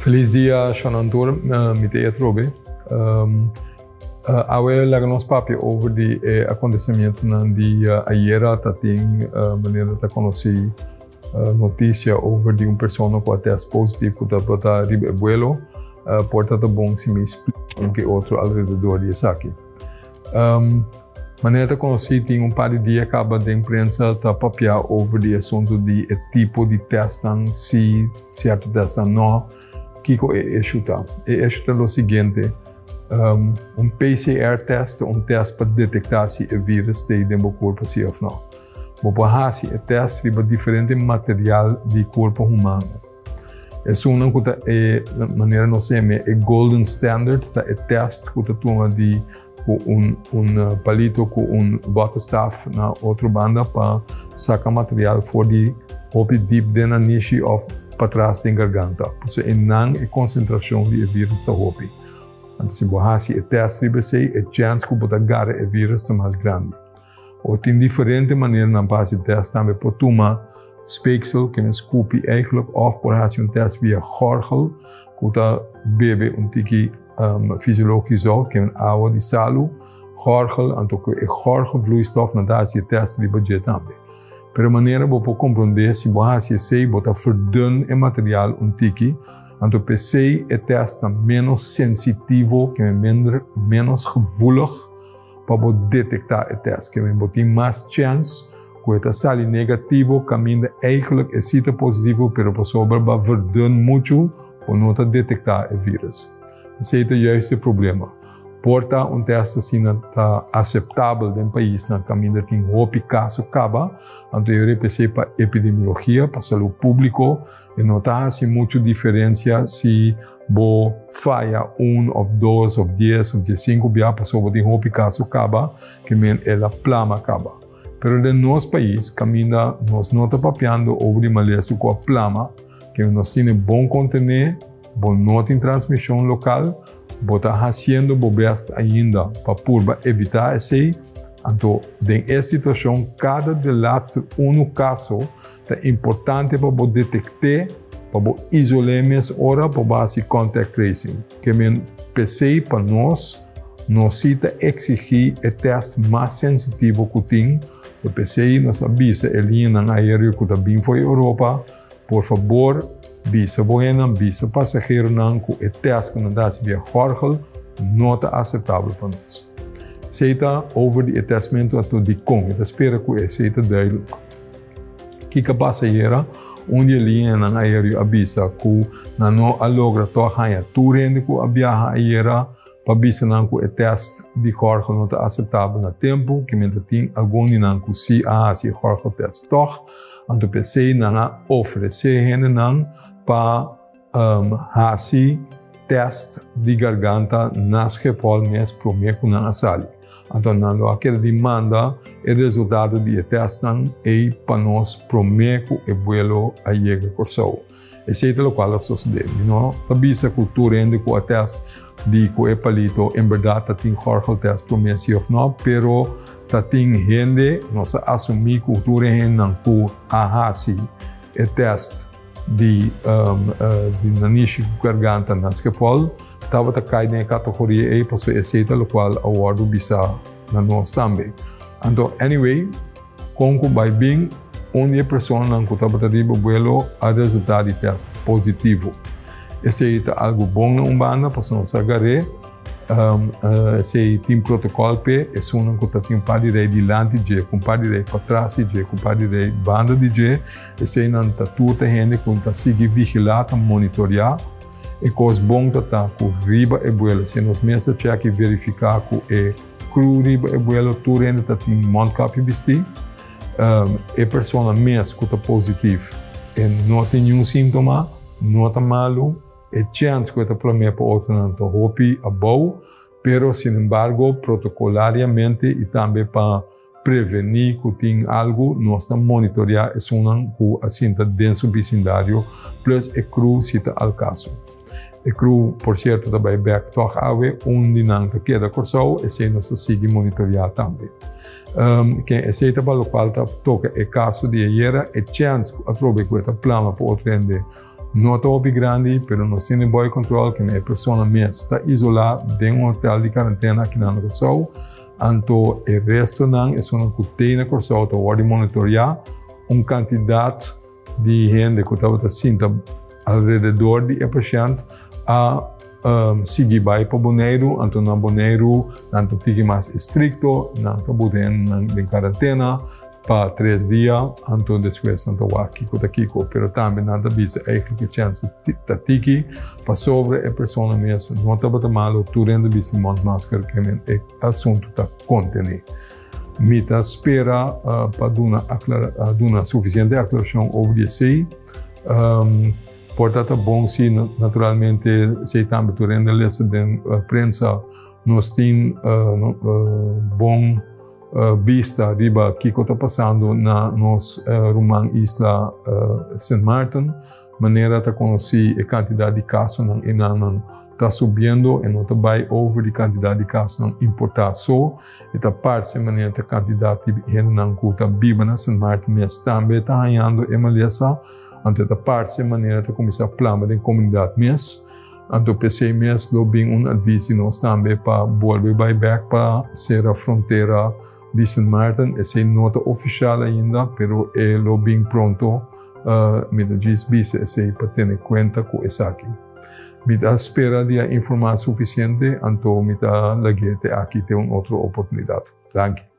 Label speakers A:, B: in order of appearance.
A: Feliz dia, Shanantor, miteia trobe. Agora lagamos papo over de acontecimento na dia ayer, tá tem maneira de conhecer notícia over de pessoa com teste positivo que tá ribe abuelo, portanto bom se me explica que outro alrededor disso aqui. Maneira de conhecer tem par de dias acaba de imprensa tá papiar over de assunto de tipo de teste se certo teste não que é chutar. É chutar o seguinte. PCR test, teste para detectar se o vírus tem dentro do corpo ou não. Vou fazer esse teste para diferente material do corpo humano. Essa é uma maneira não sei, é golden standard, é teste que tu toma de palito com botstaff na outra banda para sacar material fora de hopi deep dentro da niche of para trás da garganta. Por isso, não é concentração de vírus da hopi. Então, se você faz teste, a chance que você agarra o vírus é mais grande. Ou tem diferentes maneiras de fazer teste também. Por tomar speeksel, que é scoop eigenlijk, ou por fazer teste via gorgel, que você bebe tiki fisiologisch, que é água de salo, gorgel, então é gorgel vloeistof, na dar se teste de budget também. Pero maneira você compreender se você sei, você verdun o material tiki. Então, PC é teste menos sensitivo, que é menos gevoelig para detectar o teste. Que você tem mais chance que o sali negativo caminha eigenlijk é cita positivo, mas a pessoa vai verdun muito para não detectar o vírus. Esse é justo o problema. Porta teste assim está aceitável no país, na caminho tem outro caso acaba, então eu pensei para epidemiologia, para saúde pública, e não está assim muita diferença se você falha ou dois, ou 10, ou 15, a pessoa tem outro caso acaba, que ela plama acaba. Mas no nosso país, caminha, nós não estamos papiando sobre Malésia com a plama, que nós temos bom conteúdo, bom não tem transmissão local, está fazendo o best ainda para evitar isso. Então, nessa situação, cada caso é importante para detectar, para isolar mais hora para fazer contact tracing. Que eu pensei para nós cita exigir o teste mais sensitivo que tem. Eu pensei, nós avisa a linha aérea que também foi à Europa, por favor, visa buena, visa passageiro não com o teste que não dá via gorgel, não está aceitável para nós. Seita over de testamento a tudo de com, eu espero que seita duidelijk. Que passageiro, onde linha na aéreo avisa que não alogra toa turende que a viaja aérea para visa não que o teste de gorgel não está aceitável no tempo, que ainda tem algum não que se gorgel teste toch, então pensei não oferecer não para fazer teste de garganta nas repol mes prometo na sali. Então, não aquela demanda o resultado do teste é para nós prometo e vuelo a chegar corso. Esse é o qual sucede. Não avisa que tu rende com o teste de que o palito em verdade tem gorgel teste promesse ou não, pero tem gente nós assumir que tu rende não que a fazer o teste de niche garganta nas repol, estava cai na categoria E, passou aceita o qual awardo bisa na nós também. Então, anyway, como vai bem, onde pessoa não que estava riba vuelo a resultado de teste positivo. Esse é algo bom na banda, para nós agarrar. Esse tem protocolo P, é um que tem par de rei delante de com par de rei para trás de com par de rei banda de G, esse não está tudo gente que está seguir vigilar, monitorar, e coisa bom tá com riba e vuelo, se nós mesmo check e verificar que é cru riba e vuelo, tudo ainda tá tem montcap vestir, e pessoa mesmo que está positivo, e não tem nenhum sintoma, não está malo. É chance que eu prometi para outro não estou hopi abou, pero sin embargo protocolariamente e também para prevenir que tem algo nós estamos monitorear é um que assim está dentro do vecindário plus é cru se está ao caso. É cru por certo também back toch ave onde não está queda corso e se nós sigue monitorear também. Que esse é para o qual toca é caso de ayer é chance que aproveita que está plano para outro ende no está obi grande, pero no tiene boy control que a persona mes está isolada de un hotel de quarentena aqui na Corsau. Anto o resto não é uma container Corsau está pode monitorar quantidade de gente que estava sentado ao redor do paciente a seguir vai para o banheiro, anto na banheiro, anto fique mais estricto, anto botar em quarentena para 3 dias, anto depois anto aqui com kiko, pero também nada visa eigenlijk chance tatiki para sobre a pessoa mesmo, não está malo, tu rende visa máscara que é assunto tá contene. Mita espera para dar suficiente aclaração sobre isso. Portanto, bom se naturalmente se também tu rende lista de prensa nós tem bom vista riba que está passando na nos rumang isla St. Martin, maneira de conhecer a quantidade de casos não está subindo e não está vai over a quantidade de casos não importar só e está parte maneira da quantidade de gente não que está viva na St. Martin mas também está ganhando a maleza. Então, a parte maneira de começar a planear da comunidade mesmo. Então, pensei mesmo, lo bem aviso nós também para voltar back para ser a fronteira de St. Martin. Essa é nota oficial ainda, pero é lo bem pronto. Me diz visa essa para ter conta com essa aqui. Me dá espera de informação suficiente, então me dá aqui ter uma outra oportunidade. Danke.